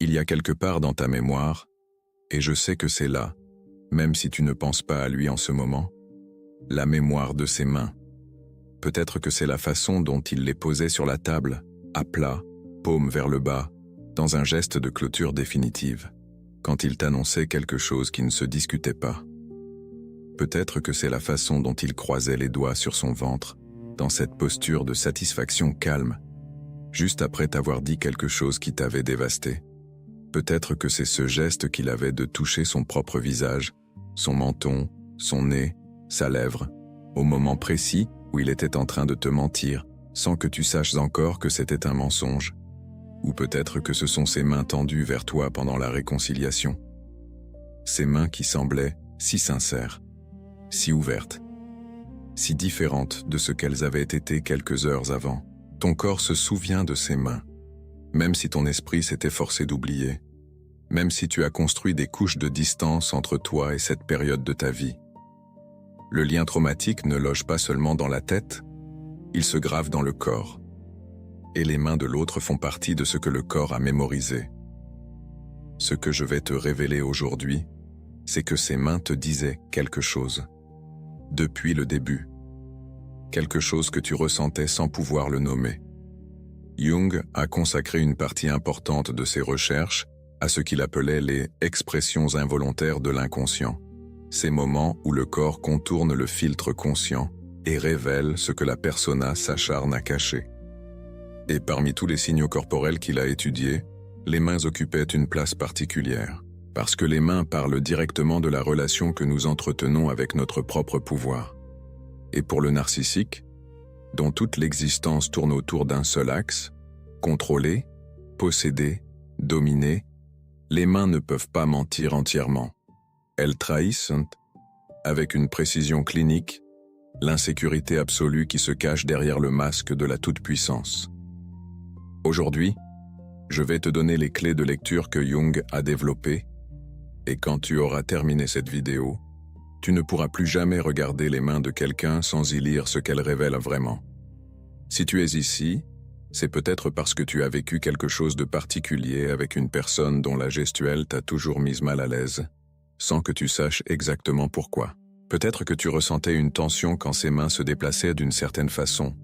Il y a quelque part dans ta mémoire, et je sais que c'est là, même si tu ne penses pas à lui en ce moment, la mémoire de ses mains. Peut-être que c'est la façon dont il les posait sur la table, à plat, paume vers le bas, dans un geste de clôture définitive, quand il t'annonçait quelque chose qui ne se discutait pas. Peut-être que c'est la façon dont il croisait les doigts sur son ventre, dans cette posture de satisfaction calme, juste après t'avoir dit quelque chose qui t'avait dévasté. Peut-être que c'est ce geste qu'il avait de toucher son propre visage, son menton, son nez, sa lèvre, au moment précis où il était en train de te mentir, sans que tu saches encore que c'était un mensonge. Ou peut-être que ce sont ses mains tendues vers toi pendant la réconciliation. Ces mains qui semblaient si sincères, si ouvertes, si différentes de ce qu'elles avaient été quelques heures avant. Ton corps se souvient de ces mains, même si ton esprit s'est efforcé d'oublier, même si tu as construit des couches de distance entre toi et cette période de ta vie. Le lien traumatique ne loge pas seulement dans la tête, il se grave dans le corps. Et les mains de l'autre font partie de ce que le corps a mémorisé. Ce que je vais te révéler aujourd'hui, c'est que ces mains te disaient quelque chose. Depuis le début. Quelque chose que tu ressentais sans pouvoir le nommer. Jung a consacré une partie importante de ses recherches à ce qu'il appelait les expressions involontaires de l'inconscient. Ces moments où le corps contourne le filtre conscient et révèle ce que la persona s'acharne à cacher. Et parmi tous les signaux corporels qu'il a étudiés, les mains occupaient une place particulière, parce que les mains parlent directement de la relation que nous entretenons avec notre propre pouvoir. Et pour le narcissique, dont toute l'existence tourne autour d'un seul axe, contrôler, posséder, dominer, les mains ne peuvent pas mentir entièrement. Elles trahissent, avec une précision clinique, l'insécurité absolue qui se cache derrière le masque de la toute-puissance. Aujourd'hui, je vais te donner les clés de lecture que Jung a développées, et quand tu auras terminé cette vidéo, tu ne pourras plus jamais regarder les mains de quelqu'un sans y lire ce qu'elles révèlent vraiment. Si tu es ici, c'est peut-être parce que tu as vécu quelque chose de particulier avec une personne dont la gestuelle t'a toujours mise mal à l'aise, sans que tu saches exactement pourquoi. Peut-être que tu ressentais une tension quand ses mains se déplaçaient d'une certaine façon,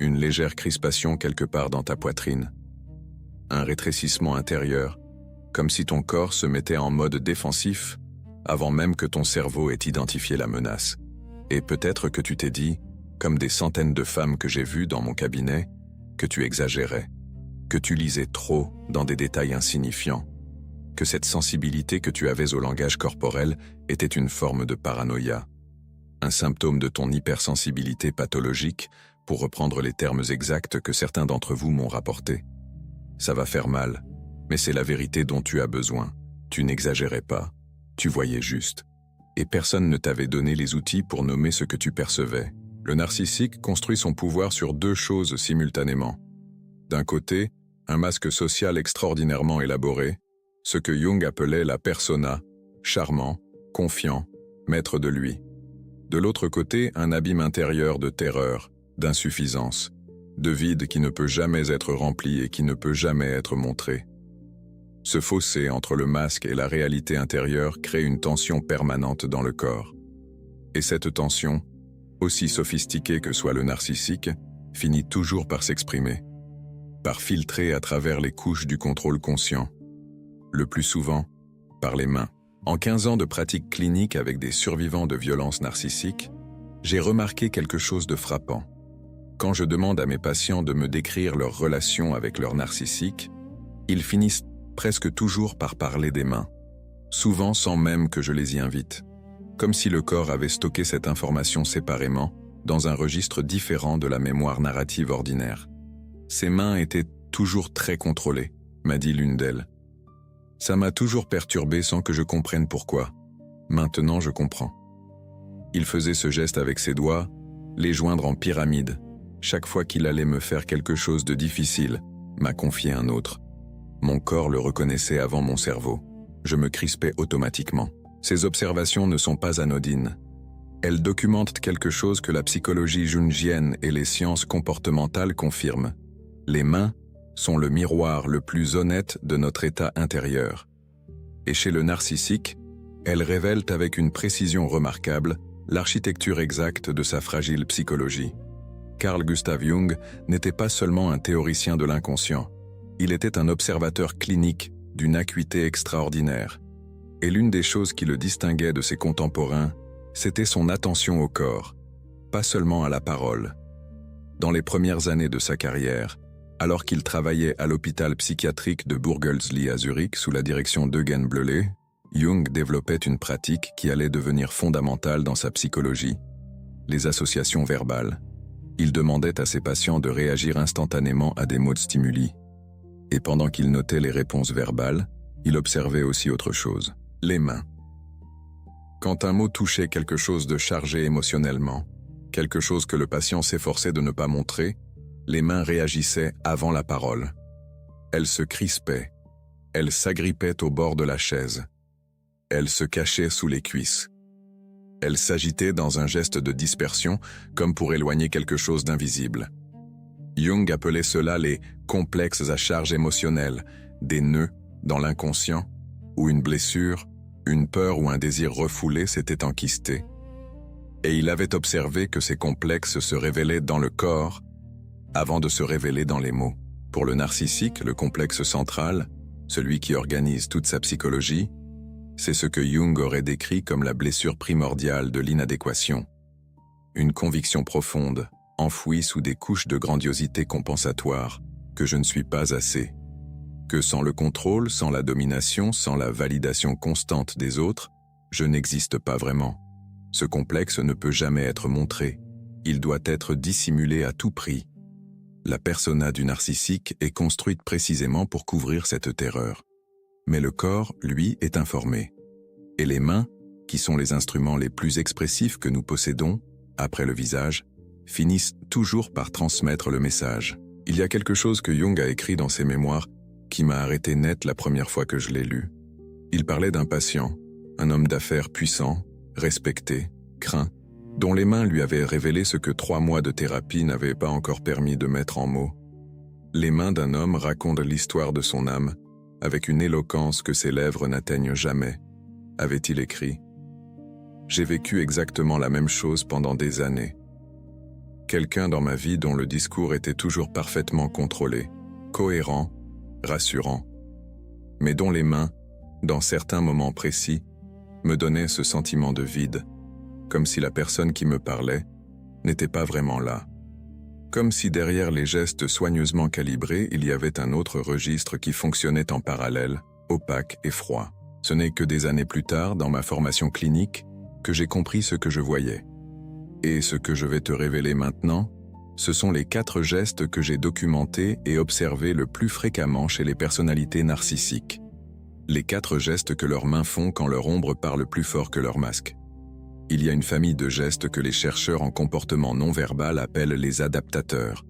une légère crispation quelque part dans ta poitrine, un rétrécissement intérieur, comme si ton corps se mettait en mode défensif avant même que ton cerveau ait identifié la menace. Et peut-être que tu t'es dit, comme des centaines de femmes que j'ai vues dans mon cabinet, que tu exagérais, que tu lisais trop dans des détails insignifiants, que cette sensibilité que tu avais au langage corporel était une forme de paranoïa, un symptôme de ton hypersensibilité pathologique, pour reprendre les termes exacts que certains d'entre vous m'ont rapportés. Ça va faire mal, mais c'est la vérité dont tu as besoin. Tu n'exagérais pas, tu voyais juste. Et personne ne t'avait donné les outils pour nommer ce que tu percevais. Le narcissique construit son pouvoir sur deux choses simultanément. D'un côté, un masque social extraordinairement élaboré, ce que Jung appelait la persona, charmant, confiant, maître de lui. De l'autre côté, un abîme intérieur de terreur, d'insuffisance, de vide qui ne peut jamais être rempli et qui ne peut jamais être montré. Ce fossé entre le masque et la réalité intérieure crée une tension permanente dans le corps. Et cette tension, aussi sophistiquée que soit le narcissique, finit toujours par s'exprimer, par filtrer à travers les couches du contrôle conscient, le plus souvent par les mains. En 15 ans de pratique clinique avec des survivants de violences narcissiques, j'ai remarqué quelque chose de frappant. Quand je demande à mes patients de me décrire leur relation avec leur narcissique, ils finissent presque toujours par parler des mains, souvent sans même que je les y invite, comme si le corps avait stocké cette information séparément, dans un registre différent de la mémoire narrative ordinaire. Ces mains étaient toujours très contrôlées, m'a dit l'une d'elles. Ça m'a toujours perturbé sans que je comprenne pourquoi. Maintenant je comprends. Il faisait ce geste avec ses doigts, les joindre en pyramide, chaque fois qu'il allait me faire quelque chose de difficile, m'a confié un autre. Mon corps le reconnaissait avant mon cerveau. Je me crispais automatiquement. Ces observations ne sont pas anodines. Elles documentent quelque chose que la psychologie jungienne et les sciences comportementales confirment. Les mains sont le miroir le plus honnête de notre état intérieur. Et chez le narcissique, elles révèlent avec une précision remarquable l'architecture exacte de sa fragile psychologie. Carl Gustav Jung n'était pas seulement un théoricien de l'inconscient, il était un observateur clinique d'une acuité extraordinaire. Et l'une des choses qui le distinguait de ses contemporains, c'était son attention au corps, pas seulement à la parole. Dans les premières années de sa carrière, alors qu'il travaillait à l'hôpital psychiatrique de Burgelsli à Zurich sous la direction d'Eugen Bleuler, Jung développait une pratique qui allait devenir fondamentale dans sa psychologie, les associations verbales. Il demandait à ses patients de réagir instantanément à des mots de stimuli. Et pendant qu'il notait les réponses verbales, il observait aussi autre chose, les mains. Quand un mot touchait quelque chose de chargé émotionnellement, quelque chose que le patient s'efforçait de ne pas montrer, les mains réagissaient avant la parole. Elles se crispaient, elles s'agrippaient au bord de la chaise, elles se cachaient sous les cuisses. Elles s'agitaient dans un geste de dispersion, comme pour éloigner quelque chose d'invisible. Jung appelait cela les complexes à charge émotionnelle, des nœuds dans l'inconscient, où une blessure, une peur ou un désir refoulé s'étaient enquistés. Et il avait observé que ces complexes se révélaient dans le corps avant de se révéler dans les mots. Pour le narcissique, le complexe central, celui qui organise toute sa psychologie, c'est ce que Jung aurait décrit comme la blessure primordiale de l'inadéquation. Une conviction profonde, enfouie sous des couches de grandiosité compensatoire, que je ne suis pas assez. Que sans le contrôle, sans la domination, sans la validation constante des autres, je n'existe pas vraiment. Ce complexe ne peut jamais être montré. Il doit être dissimulé à tout prix. La persona du narcissique est construite précisément pour couvrir cette terreur. Mais le corps, lui, est informé. Et les mains, qui sont les instruments les plus expressifs que nous possédons, après le visage, finissent toujours par transmettre le message. Il y a quelque chose que Jung a écrit dans ses mémoires qui m'a arrêté net la première fois que je l'ai lu. Il parlait d'un patient, un homme d'affaires puissant, respecté, craint, dont les mains lui avaient révélé ce que 3 mois de thérapie n'avaient pas encore permis de mettre en mots. Les mains d'un homme racontent l'histoire de son âme, avec une éloquence que ses lèvres n'atteignent jamais, avait-il écrit. J'ai vécu exactement la même chose pendant des années. Quelqu'un dans ma vie dont le discours était toujours parfaitement contrôlé, cohérent, rassurant, mais dont les mains, dans certains moments précis, me donnaient ce sentiment de vide, comme si la personne qui me parlait n'était pas vraiment là. Comme si derrière les gestes soigneusement calibrés, il y avait un autre registre qui fonctionnait en parallèle, opaque et froid. Ce n'est que des années plus tard, dans ma formation clinique, que j'ai compris ce que je voyais. Et ce que je vais te révéler maintenant, ce sont les 4 gestes que j'ai documentés et observés le plus fréquemment chez les personnalités narcissiques. Les 4 gestes que leurs mains font quand leur ombre parle plus fort que leur masque. Il y a une famille de gestes que les chercheurs en comportement non verbal appellent les adaptateurs,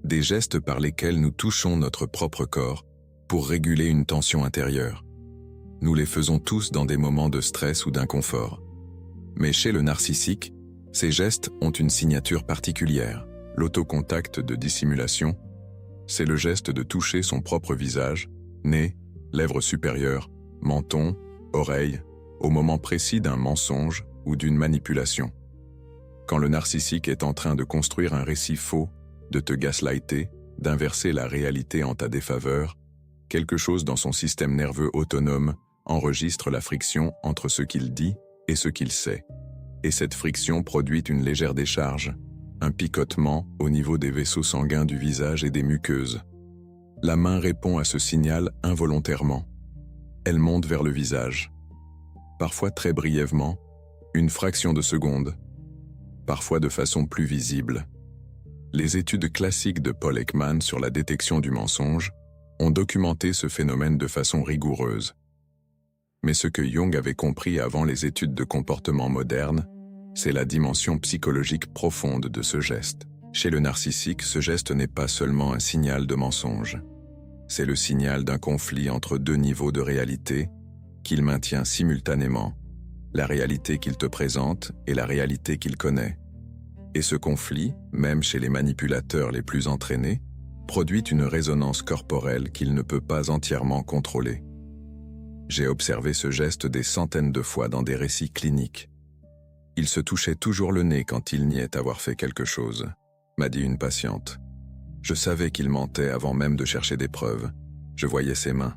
des gestes par lesquels nous touchons notre propre corps pour réguler une tension intérieure. Nous les faisons tous dans des moments de stress ou d'inconfort. Mais chez le narcissique, ces gestes ont une signature particulière. L'autocontact de dissimulation, c'est le geste de toucher son propre visage, nez, lèvres supérieures, menton, oreille, au moment précis d'un mensonge ou d'une manipulation. Quand le narcissique est en train de construire un récit faux, de te gaslighter, d'inverser la réalité en ta défaveur, quelque chose dans son système nerveux autonome enregistre la friction entre ce qu'il dit et ce qu'il sait. Et cette friction produit une légère décharge, un picotement au niveau des vaisseaux sanguins du visage et des muqueuses. La main répond à ce signal involontairement. Elle monte vers le visage. Parfois très brièvement, une fraction de seconde, parfois de façon plus visible. Les études classiques de Paul Ekman sur la détection du mensonge ont documenté ce phénomène de façon rigoureuse. Mais ce que Jung avait compris avant les études de comportement moderne, c'est la dimension psychologique profonde de ce geste. Chez le narcissique, ce geste n'est pas seulement un signal de mensonge. C'est le signal d'un conflit entre 2 niveaux de réalité qu'il maintient simultanément, la réalité qu'il te présente et la réalité qu'il connaît. Et ce conflit, même chez les manipulateurs les plus entraînés, produit une résonance corporelle qu'il ne peut pas entièrement contrôler. J'ai observé ce geste des centaines de fois dans des récits cliniques. Il se touchait toujours le nez quand il niait avoir fait quelque chose, m'a dit une patiente. Je savais qu'il mentait avant même de chercher des preuves. Je voyais ses mains.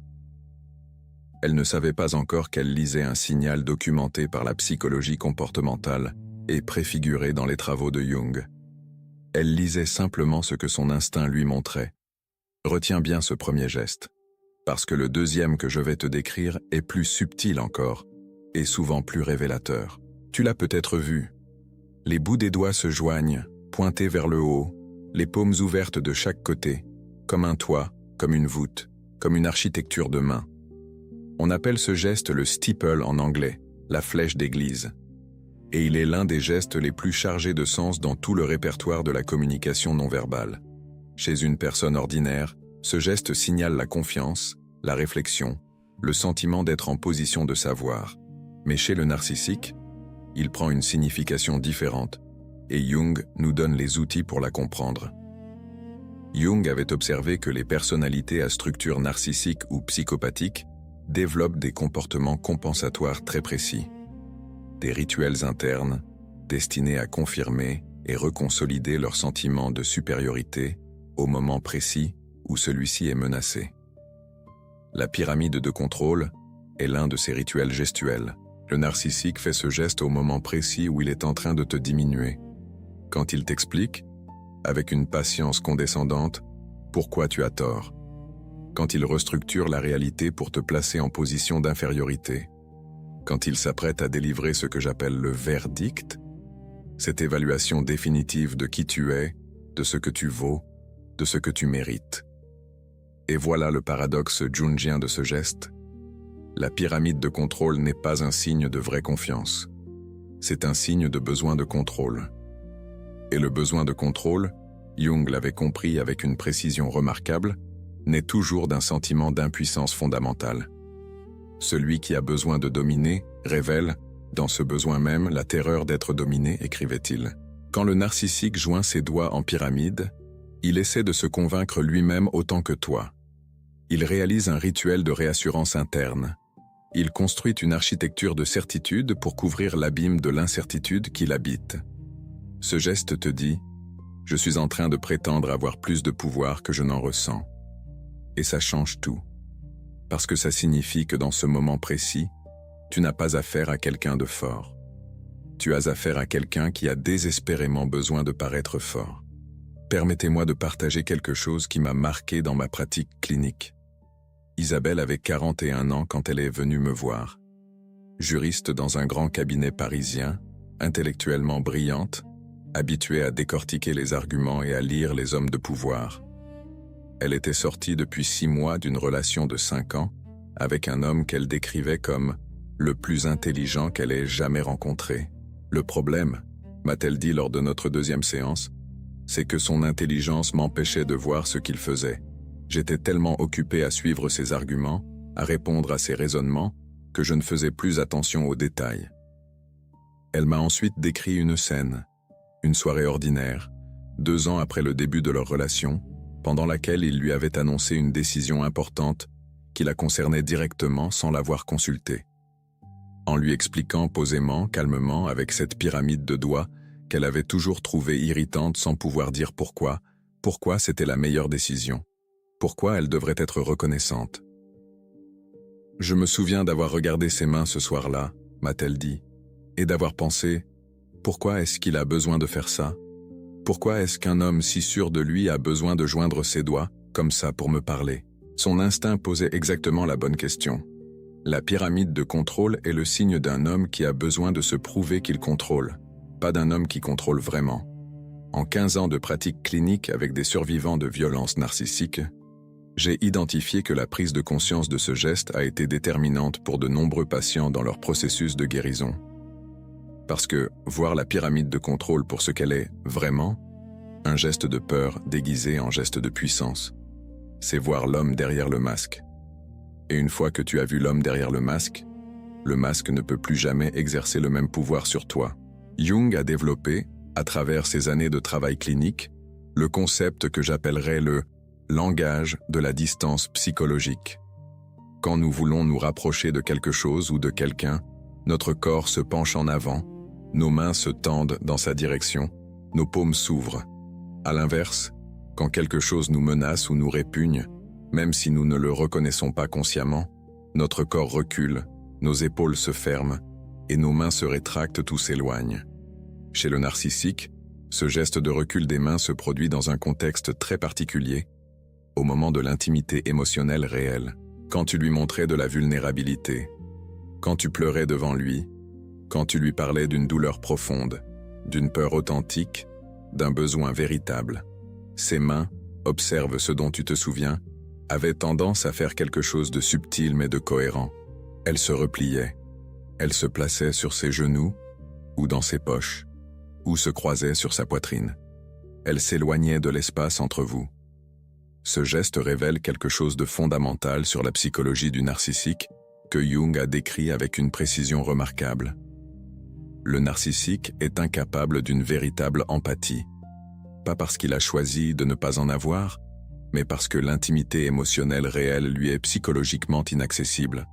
Elle ne savait pas encore qu'elle lisait un signal documenté par la psychologie comportementale et préfiguré dans les travaux de Jung. Elle lisait simplement ce que son instinct lui montrait. Retiens bien ce premier geste, parce que le deuxième que je vais te décrire est plus subtil encore, et souvent plus révélateur. Tu l'as peut-être vu. Les bouts des doigts se joignent, pointés vers le haut, les paumes ouvertes de chaque côté, comme un toit, comme une voûte, comme une architecture de main. On appelle ce geste le steeple en anglais, la flèche d'église. Et il est l'un des gestes les plus chargés de sens dans tout le répertoire de la communication non verbale. Chez une personne ordinaire, ce geste signale la confiance, la réflexion, le sentiment d'être en position de savoir. Mais chez le narcissique, il prend une signification différente, et Jung nous donne les outils pour la comprendre. Jung avait observé que les personnalités à structure narcissique ou psychopathique développent des comportements compensatoires très précis. Des rituels internes destinés à confirmer et reconsolider leur sentiment de supériorité au moment précis où celui-ci est menacé. La pyramide de contrôle est l'un de ces rituels gestuels. Le narcissique fait ce geste au moment précis où il est en train de te diminuer. Quand il t'explique, avec une patience condescendante, pourquoi tu as tort. Quand il restructure la réalité pour te placer en position d'infériorité. Quand il s'apprête à délivrer ce que j'appelle le verdict, cette évaluation définitive de qui tu es, de ce que tu vaux, de ce que tu mérites. Et voilà le paradoxe jungien de ce geste. La pyramide de contrôle n'est pas un signe de vraie confiance. C'est un signe de besoin de contrôle. Et le besoin de contrôle, Jung l'avait compris avec une précision remarquable, naît toujours d'un sentiment d'impuissance fondamentale. Celui qui a besoin de dominer révèle, dans ce besoin même, la terreur d'être dominé, écrivait-il. Quand le narcissique joint ses doigts en pyramide, il essaie de se convaincre lui-même autant que toi. Il réalise un rituel de réassurance interne. Il construit une architecture de certitude pour couvrir l'abîme de l'incertitude qui l'habite. Ce geste te dit « Je suis en train de prétendre avoir plus de pouvoir que je n'en ressens. » Et ça change tout. Parce que ça signifie que dans ce moment précis, tu n'as pas affaire à quelqu'un de fort. Tu as affaire à quelqu'un qui a désespérément besoin de paraître fort. Permettez-moi de partager quelque chose qui m'a marqué dans ma pratique clinique. Isabelle avait 41 ans quand elle est venue me voir. Juriste dans un grand cabinet parisien, intellectuellement brillante, habituée à décortiquer les arguments et à lire les hommes de pouvoir. Elle était sortie depuis 6 mois d'une relation de 5 ans avec un homme qu'elle décrivait comme le plus intelligent qu'elle ait jamais rencontré. Le problème, m'a-t-elle dit lors de notre deuxième séance, c'est que son intelligence m'empêchait de voir ce qu'il faisait. J'étais tellement occupé à suivre ses arguments, à répondre à ses raisonnements, que je ne faisais plus attention aux détails. Elle m'a ensuite décrit une scène, une soirée ordinaire, 2 ans après le début de leur relation, pendant laquelle il lui avait annoncé une décision importante qui la concernait directement sans l'avoir consultée. En lui expliquant posément, calmement, avec cette pyramide de doigts, qu'elle avait toujours trouvée irritante sans pouvoir dire pourquoi c'était la meilleure décision, pourquoi elle devrait être reconnaissante. Je me souviens d'avoir regardé ses mains ce soir-là, m'a-t-elle dit, et d'avoir pensé, pourquoi est-ce qu'il a besoin de faire ça? Pourquoi est-ce qu'un homme si sûr de lui a besoin de joindre ses doigts, comme ça, pour me parler? Son instinct posait exactement la bonne question. La pyramide de contrôle est le signe d'un homme qui a besoin de se prouver qu'il contrôle, pas d'un homme qui contrôle vraiment. En 15 ans de pratique clinique avec des survivants de violences narcissiques, j'ai identifié que la prise de conscience de ce geste a été déterminante pour de nombreux patients dans leur processus de guérison. Parce que voir la pyramide de contrôle pour ce qu'elle est, vraiment, un geste de peur déguisé en geste de puissance, c'est voir l'homme derrière le masque. Et une fois que tu as vu l'homme derrière le masque ne peut plus jamais exercer le même pouvoir sur toi. Jung a développé, à travers ses années de travail clinique, le concept que j'appellerais le Langage de la distance psychologique. Quand nous voulons nous rapprocher de quelque chose ou de quelqu'un, notre corps se penche en avant, nos mains se tendent dans sa direction, nos paumes s'ouvrent. À l'inverse, quand quelque chose nous menace ou nous répugne, même si nous ne le reconnaissons pas consciemment, notre corps recule, nos épaules se ferment et nos mains se rétractent ou s'éloignent. Chez le narcissique, ce geste de recul des mains se produit dans un contexte très particulier, au moment de l'intimité émotionnelle réelle, quand tu lui montrais de la vulnérabilité, quand tu pleurais devant lui, quand tu lui parlais d'une douleur profonde, d'une peur authentique, d'un besoin véritable. Ses mains, observe ce dont tu te souviens, avaient tendance à faire quelque chose de subtil mais de cohérent. Elles se repliaient, elles se plaçaient sur ses genoux ou dans ses poches, ou se croisaient sur sa poitrine. Elles s'éloignaient de l'espace entre vous. Ce geste révèle quelque chose de fondamental sur la psychologie du narcissique que Jung a décrit avec une précision remarquable. Le narcissique est incapable d'une véritable empathie, pas parce qu'il a choisi de ne pas en avoir, mais parce que l'intimité émotionnelle réelle lui est psychologiquement inaccessible.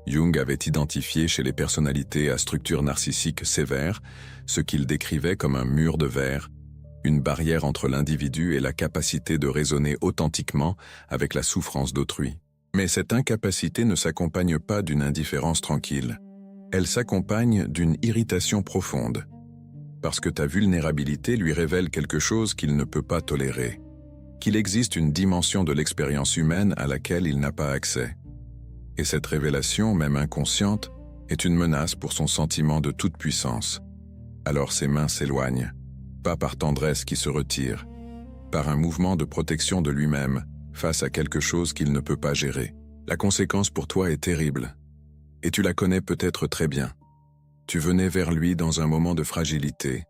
Jung avait identifié chez les personnalités à structure narcissique sévère ce qu'il décrivait comme un mur de verre, une barrière entre l'individu et la capacité de raisonner authentiquement avec la souffrance d'autrui. Mais cette incapacité ne s'accompagne pas d'une indifférence tranquille. Elle s'accompagne d'une irritation profonde, parce que ta vulnérabilité lui révèle quelque chose qu'il ne peut pas tolérer, qu'il existe une dimension de l'expérience humaine à laquelle il n'a pas accès. Et cette révélation, même inconsciente, est une menace pour son sentiment de toute puissance. Alors ses mains s'éloignent, pas par tendresse qui se retire, par un mouvement de protection de lui-même face à quelque chose qu'il ne peut pas gérer. La conséquence pour toi est terrible, et tu la connais peut-être très bien. Tu venais vers lui dans un moment de fragilité,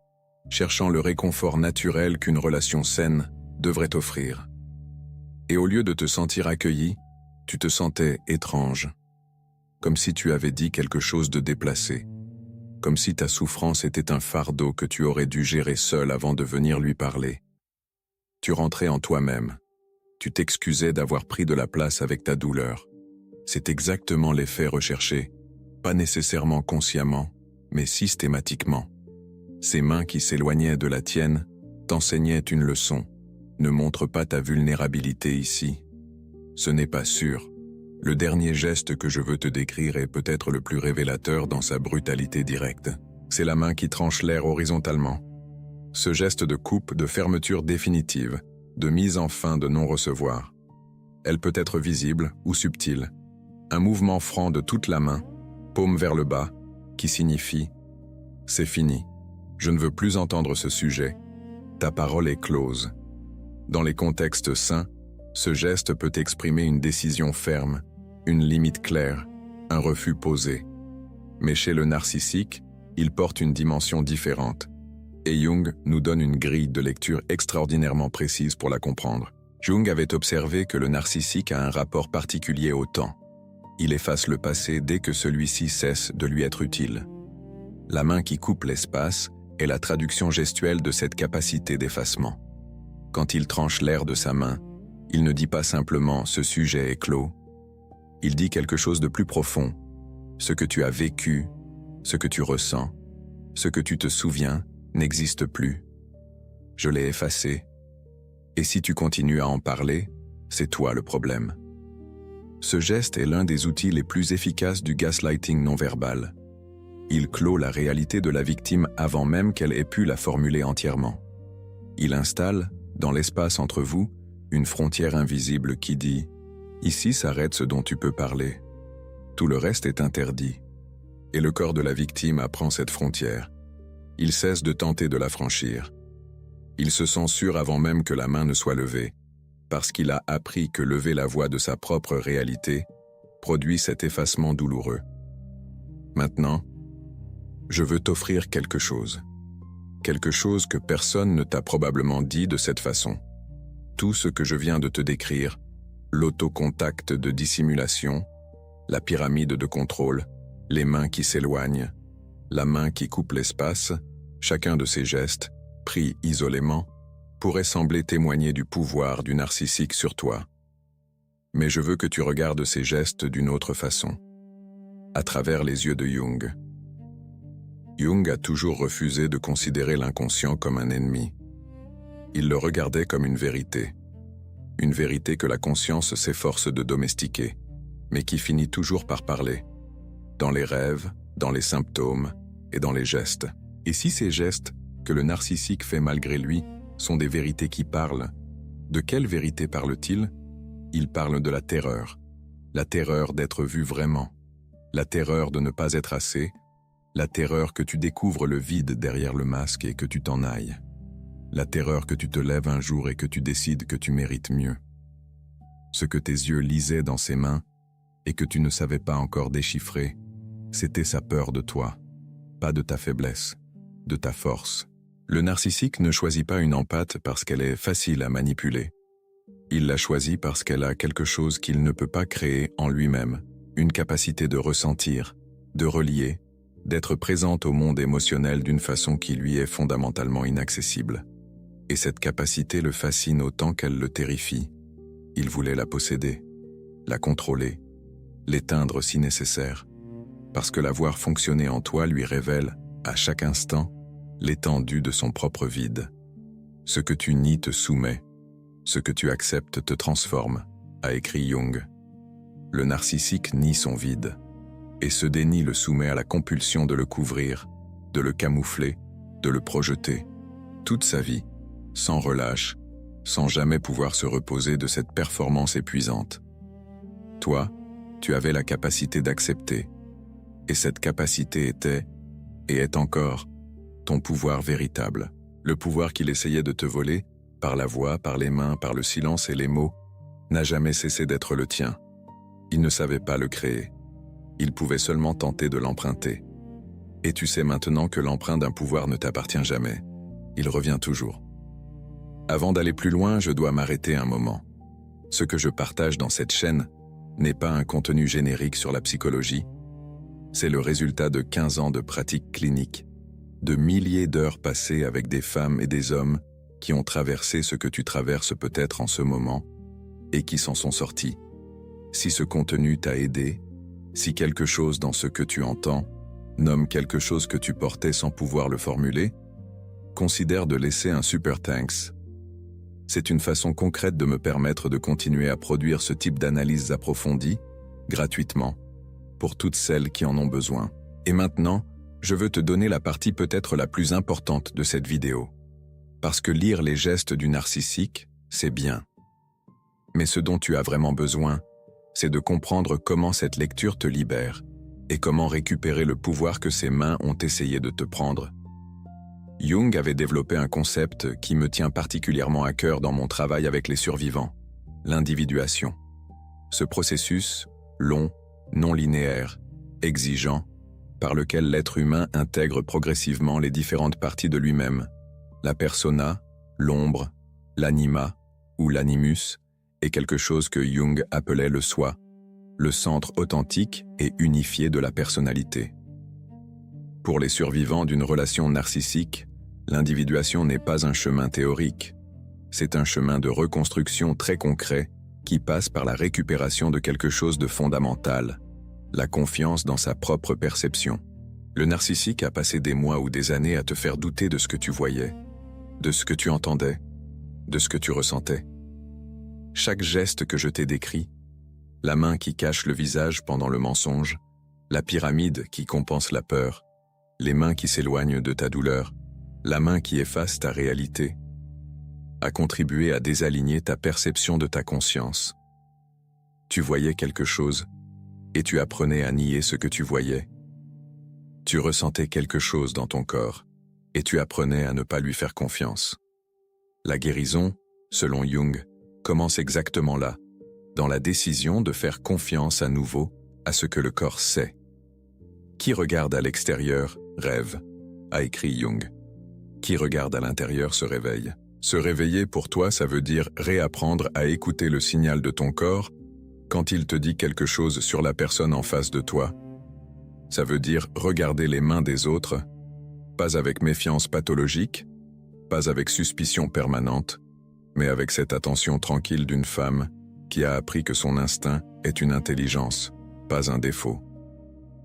cherchant le réconfort naturel qu'une relation saine devrait t'offrir. Et au lieu de te sentir accueilli, tu te sentais étrange, comme si tu avais dit quelque chose de déplacé, comme si ta souffrance était un fardeau que tu aurais dû gérer seul avant de venir lui parler. Tu rentrais en toi-même, tu t'excusais d'avoir pris de la place avec ta douleur. C'est exactement l'effet recherché, pas nécessairement consciemment, mais systématiquement. Ces mains qui s'éloignaient de la tienne t'enseignaient une leçon. Ne montre pas ta vulnérabilité ici. Ce n'est pas sûr. Le dernier geste que je veux te décrire est peut-être le plus révélateur dans sa brutalité directe. C'est la main qui tranche l'air horizontalement. Ce geste de coupe, de fermeture définitive, de mise en fin de non-recevoir. Elle peut être visible ou subtile. Un mouvement franc de toute la main, paume vers le bas, qui signifie « c'est fini, je ne veux plus entendre ce sujet, ta parole est close ». Dans les contextes sains, ce geste peut exprimer une décision ferme, une limite claire, un refus posé. Mais chez le narcissique, il porte une dimension différente. Et Jung nous donne une grille de lecture extraordinairement précise pour la comprendre. Jung avait observé que le narcissique a un rapport particulier au temps. Il efface le passé dès que celui-ci cesse de lui être utile. La main qui coupe l'espace est la traduction gestuelle de cette capacité d'effacement. Quand il tranche l'air de sa main, il ne dit pas simplement « ce sujet est clos ». Il dit quelque chose de plus profond. Ce que tu as vécu, ce que tu ressens, ce que tu te souviens n'existe plus. Je l'ai effacé. Et si tu continues à en parler, c'est toi le problème. Ce geste est l'un des outils les plus efficaces du gaslighting non-verbal. Il clôt la réalité de la victime avant même qu'elle ait pu la formuler entièrement. Il installe, dans l'espace entre vous, une frontière invisible qui dit « Ici s'arrête ce dont tu peux parler. Tout le reste est interdit. » Et le corps de la victime apprend cette frontière. Il cesse de tenter de la franchir. Il se censure avant même que la main ne soit levée, parce qu'il a appris que lever la voix de sa propre réalité produit cet effacement douloureux. Maintenant, je veux t'offrir quelque chose. Quelque chose que personne ne t'a probablement dit de cette façon. Tout ce que je viens de te décrire, l'autocontact de dissimulation, la pyramide de contrôle, les mains qui s'éloignent, la main qui coupe l'espace, chacun de ces gestes, pris isolément, pourrait sembler témoigner du pouvoir du narcissique sur toi. Mais je veux que tu regardes ces gestes d'une autre façon, à travers les yeux de Jung. Jung a toujours refusé de considérer l'inconscient comme un ennemi. Il le regardait comme une vérité que la conscience s'efforce de domestiquer, mais qui finit toujours par parler, dans les rêves, dans les symptômes et dans les gestes. Et si ces gestes, que le narcissique fait malgré lui, sont des vérités qui parlent, de quelle vérité parle-t-il? Il parle de la terreur d'être vu vraiment, la terreur de ne pas être assez, la terreur que tu découvres le vide derrière le masque et que tu t'en ailles, la terreur que tu te lèves un jour et que tu décides que tu mérites mieux. Ce que tes yeux lisaient dans ses mains et que tu ne savais pas encore déchiffrer, c'était sa peur de toi, pas de ta faiblesse, de ta force. Le narcissique ne choisit pas une empathe parce qu'elle est facile à manipuler. Il la choisit parce qu'elle a quelque chose qu'il ne peut pas créer en lui-même, une capacité de ressentir, de relier, d'être présente au monde émotionnel d'une façon qui lui est fondamentalement inaccessible. Et cette capacité le fascine autant qu'elle le terrifie. Il voulait la posséder, la contrôler, l'éteindre si nécessaire, parce que la voir fonctionner en toi lui révèle, à chaque instant, l'étendue de son propre vide. Ce que tu nies te soumet, ce que tu acceptes te transforme, a écrit Jung. Le narcissique nie son vide, et ce déni le soumet à la compulsion de le couvrir, de le camoufler, de le projeter, toute sa vie, sans relâche, sans jamais pouvoir se reposer de cette performance épuisante. Toi, tu avais la capacité d'accepter, et cette capacité était, et est encore, ton pouvoir véritable, le pouvoir qu'il essayait de te voler, par la voix, par les mains, par le silence et les mots, n'a jamais cessé d'être le tien. Il ne savait pas le créer. Il pouvait seulement tenter de l'emprunter. Et tu sais maintenant que l'emprunt d'un pouvoir ne t'appartient jamais. Il revient toujours. Avant d'aller plus loin, je dois m'arrêter un moment. Ce que je partage dans cette chaîne n'est pas un contenu générique sur la psychologie. C'est le résultat de 15 ans de pratique clinique, de milliers d'heures passées avec des femmes et des hommes qui ont traversé ce que tu traverses peut-être en ce moment et qui s'en sont sortis. Si ce contenu t'a aidé, si quelque chose dans ce que tu entends nomme quelque chose que tu portais sans pouvoir le formuler, considère de laisser un super thanks. C'est une façon concrète de me permettre de continuer à produire ce type d'analyses approfondies, gratuitement, pour toutes celles qui en ont besoin. Et maintenant, je veux te donner la partie peut-être la plus importante de cette vidéo. Parce que lire les gestes du narcissique, c'est bien. Mais ce dont tu as vraiment besoin, c'est de comprendre comment cette lecture te libère et comment récupérer le pouvoir que ses mains ont essayé de te prendre. Jung avait développé un concept qui me tient particulièrement à cœur dans mon travail avec les survivants, l'individuation. Ce processus, long, non linéaire, exigeant, par lequel l'être humain intègre progressivement les différentes parties de lui-même, la persona, l'ombre, l'anima ou l'animus, est quelque chose que Jung appelait le soi, le centre authentique et unifié de la personnalité. Pour les survivants d'une relation narcissique, l'individuation n'est pas un chemin théorique. C'est un chemin de reconstruction très concret qui passe par la récupération de quelque chose de fondamental, la confiance dans sa propre perception. Le narcissique a passé des mois ou des années à te faire douter de ce que tu voyais, de ce que tu entendais, de ce que tu ressentais. Chaque geste que je t'ai décrit, la main qui cache le visage pendant le mensonge, la pyramide qui compense la peur, les mains qui s'éloignent de ta douleur, la main qui efface ta réalité, a contribué à désaligner ta perception de ta conscience. Tu voyais quelque chose, et tu apprenais à nier ce que tu voyais. Tu ressentais quelque chose dans ton corps, et tu apprenais à ne pas lui faire confiance. La guérison, selon Jung, commence exactement là, dans la décision de faire confiance à nouveau à ce que le corps sait. Qui regarde à l'extérieur rêve, a écrit Jung. Qui regarde à l'intérieur se réveille. Se réveiller pour toi, ça veut dire réapprendre à écouter le signal de ton corps quand il te dit quelque chose sur la personne en face de toi. Ça veut dire regarder les mains des autres, pas avec méfiance pathologique, pas avec suspicion permanente, mais avec cette attention tranquille d'une femme qui a appris que son instinct est une intelligence, pas un défaut.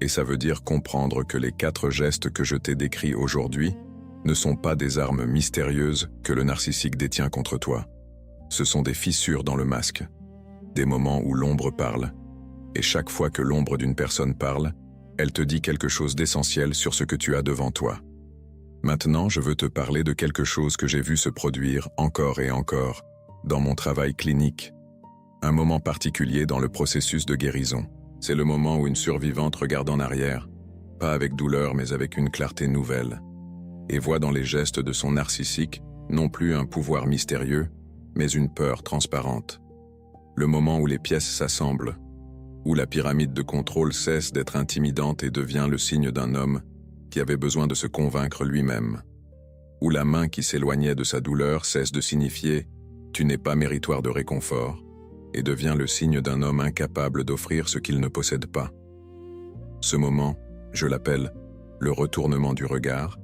Et ça veut dire comprendre que les 4 gestes que je t'ai décrits aujourd'hui ne sont pas des armes mystérieuses que le narcissique détient contre toi. Ce sont des fissures dans le masque, des moments où l'ombre parle. Et chaque fois que l'ombre d'une personne parle, elle te dit quelque chose d'essentiel sur ce que tu as devant toi. Maintenant, je veux te parler de quelque chose que j'ai vu se produire encore et encore dans mon travail clinique. Un moment particulier dans le processus de guérison. C'est le moment où une survivante regarde en arrière, pas avec douleur mais avec une clarté nouvelle, et voit dans les gestes de son narcissique non plus un pouvoir mystérieux, mais une peur transparente. Le moment où les pièces s'assemblent, où la pyramide de contrôle cesse d'être intimidante et devient le signe d'un homme qui avait besoin de se convaincre lui-même, où la main qui s'éloignait de sa douleur cesse de signifier « tu n'es pas méritoire de réconfort » et devient le signe d'un homme incapable d'offrir ce qu'il ne possède pas. Ce moment, je l'appelle le retournement du regard,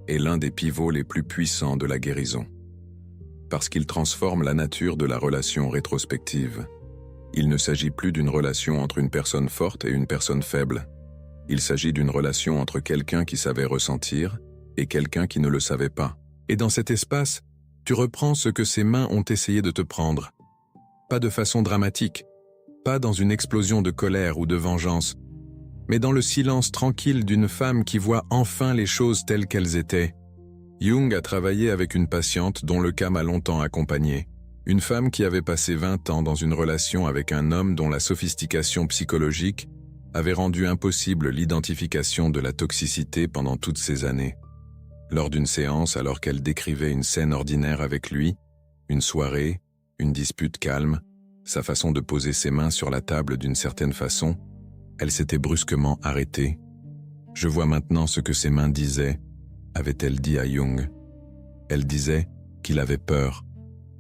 est l'un des pivots les plus puissants de la guérison. Parce qu'il transforme la nature de la relation rétrospective. Il ne s'agit plus d'une relation entre une personne forte et une personne faible. Il s'agit d'une relation entre quelqu'un qui savait ressentir et quelqu'un qui ne le savait pas. Et dans cet espace, tu reprends ce que ses mains ont essayé de te prendre. Pas de façon dramatique, pas dans une explosion de colère ou de vengeance, mais dans le silence tranquille d'une femme qui voit enfin les choses telles qu'elles étaient. Jung a travaillé avec une patiente dont le cas m'a longtemps accompagné. Une femme qui avait passé 20 ans dans une relation avec un homme dont la sophistication psychologique avait rendu impossible l'identification de la toxicité pendant toutes ces années. Lors d'une séance, alors qu'elle décrivait une scène ordinaire avec lui, une soirée, une dispute calme, sa façon de poser ses mains sur la table d'une certaine façon, elle s'était brusquement arrêtée. Je vois maintenant ce que ses mains disaient, avait-elle dit à Jung. Elle disait qu'il avait peur,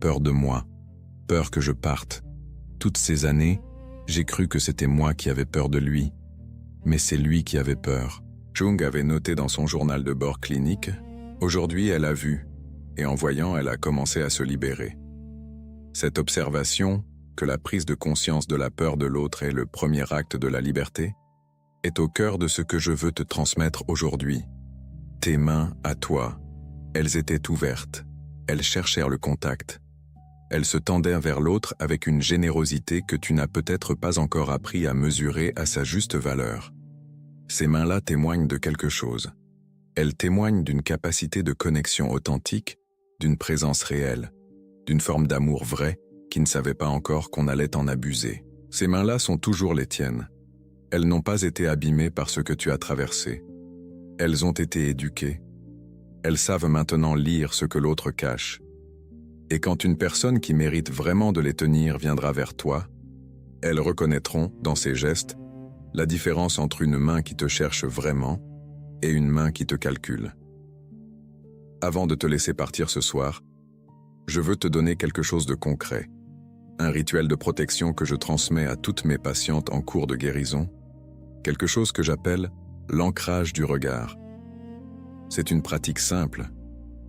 peur de moi, peur que je parte. Toutes ces années, j'ai cru que c'était moi qui avais peur de lui, mais c'est lui qui avait peur. Jung avait noté dans son journal de bord clinique, aujourd'hui elle a vu, et en voyant elle a commencé à se libérer. Cette observation, que la prise de conscience de la peur de l'autre est le premier acte de la liberté, est au cœur de ce que je veux te transmettre aujourd'hui. Tes mains, à toi, elles étaient ouvertes, elles cherchèrent le contact. Elles se tendaient vers l'autre avec une générosité que tu n'as peut-être pas encore appris à mesurer à sa juste valeur. Ces mains-là témoignent de quelque chose. Elles témoignent d'une capacité de connexion authentique, d'une présence réelle, d'une forme d'amour vrai qui ne savait pas encore qu'on allait en abuser. Ces mains-là sont toujours les tiennes. Elles n'ont pas été abîmées par ce que tu as traversé. Elles ont été éduquées. Elles savent maintenant lire ce que l'autre cache. Et quand une personne qui mérite vraiment de les tenir viendra vers toi, elles reconnaîtront, dans ses gestes, la différence entre une main qui te cherche vraiment et une main qui te calcule. Avant de te laisser partir ce soir, je veux te donner quelque chose de concret, un rituel de protection que je transmets à toutes mes patientes en cours de guérison, quelque chose que j'appelle l'ancrage du regard. C'est une pratique simple,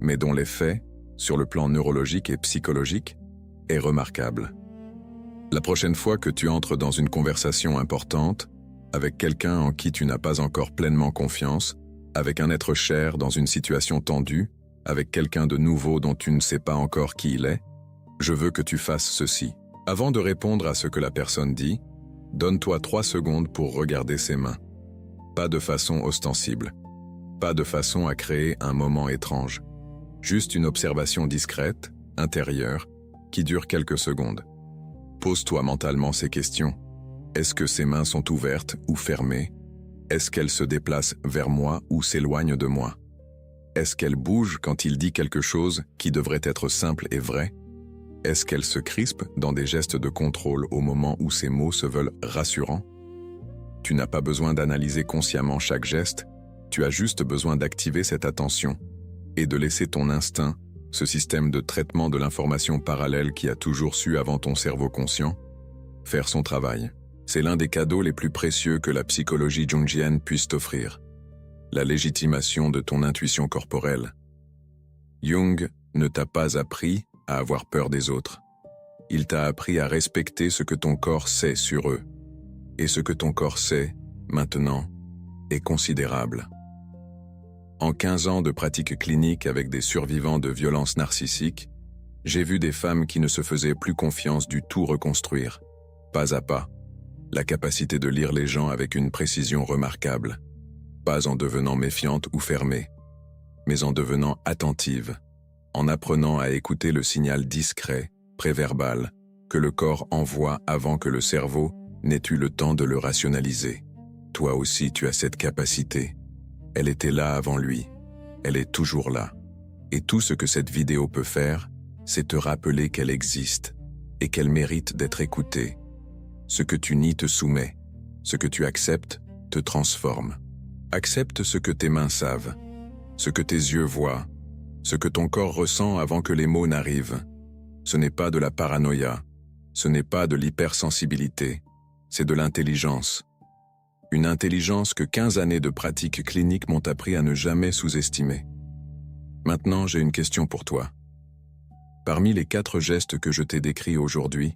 mais dont l'effet, sur le plan neurologique et psychologique, est remarquable. La prochaine fois que tu entres dans une conversation importante, avec quelqu'un en qui tu n'as pas encore pleinement confiance, avec un être cher dans une situation tendue, avec quelqu'un de nouveau dont tu ne sais pas encore qui il est, je veux que tu fasses ceci. Avant de répondre à ce que la personne dit, donne-toi 3 secondes pour regarder ses mains. Pas de façon ostensible. Pas de façon à créer un moment étrange. Juste une observation discrète, intérieure, qui dure quelques secondes. Pose-toi mentalement ces questions. Est-ce que ses mains sont ouvertes ou fermées? Est-ce qu'elles se déplacent vers moi ou s'éloignent de moi? Est-ce qu'elle bouge quand il dit quelque chose qui devrait être simple et vrai? Est-ce qu'elle se crispe dans des gestes de contrôle au moment où ses mots se veulent rassurants? Tu n'as pas besoin d'analyser consciemment chaque geste, tu as juste besoin d'activer cette attention et de laisser ton instinct, ce système de traitement de l'information parallèle qui a toujours su avant ton cerveau conscient, faire son travail. C'est l'un des cadeaux les plus précieux que la psychologie jungienne puisse t'offrir. La légitimation de ton intuition corporelle. Jung ne t'a pas appris à avoir peur des autres. Il t'a appris à respecter ce que ton corps sait sur eux. Et ce que ton corps sait, maintenant, est considérable. En 15 ans de pratique clinique avec des survivants de violences narcissiques, j'ai vu des femmes qui ne se faisaient plus confiance du tout reconstruire, pas à pas, la capacité de lire les gens avec une précision remarquable, pas en devenant méfiante ou fermée, mais en devenant attentive, en apprenant à écouter le signal discret, préverbal, que le corps envoie avant que le cerveau n'ait eu le temps de le rationaliser. Toi aussi tu as cette capacité. Elle était là avant lui. Elle est toujours là. Et tout ce que cette vidéo peut faire, c'est te rappeler qu'elle existe et qu'elle mérite d'être écoutée. Ce que tu nies te soumet. Ce que tu acceptes te transforme. Accepte ce que tes mains savent, ce que tes yeux voient, ce que ton corps ressent avant que les mots n'arrivent. Ce n'est pas de la paranoïa, ce n'est pas de l'hypersensibilité, c'est de l'intelligence. Une intelligence que 15 années de pratique clinique m'ont appris à ne jamais sous-estimer. Maintenant, j'ai une question pour toi. Parmi les 4 gestes que je t'ai décrits aujourd'hui,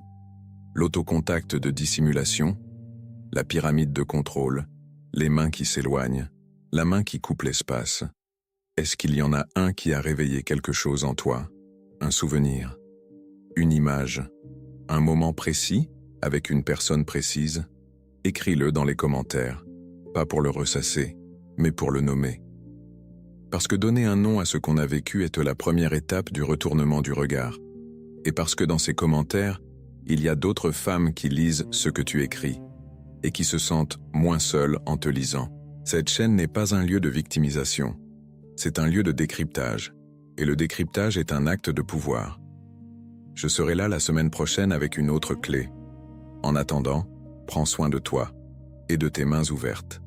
l'autocontact de dissimulation, la pyramide de contrôle, les mains qui s'éloignent, la main qui coupe l'espace, est-ce qu'il y en a un qui a réveillé quelque chose en toi? Un souvenir, une image, un moment précis avec une personne précise? Écris-le dans les commentaires, pas pour le ressasser, mais pour le nommer. Parce que donner un nom à ce qu'on a vécu est la première étape du retournement du regard. Et parce que dans ces commentaires, il y a d'autres femmes qui lisent ce que tu écris, et qui se sentent moins seules en te lisant. Cette chaîne n'est pas un lieu de victimisation, c'est un lieu de décryptage, et le décryptage est un acte de pouvoir. Je serai là la semaine prochaine avec une autre clé. En attendant, prends soin de toi et de tes mains ouvertes.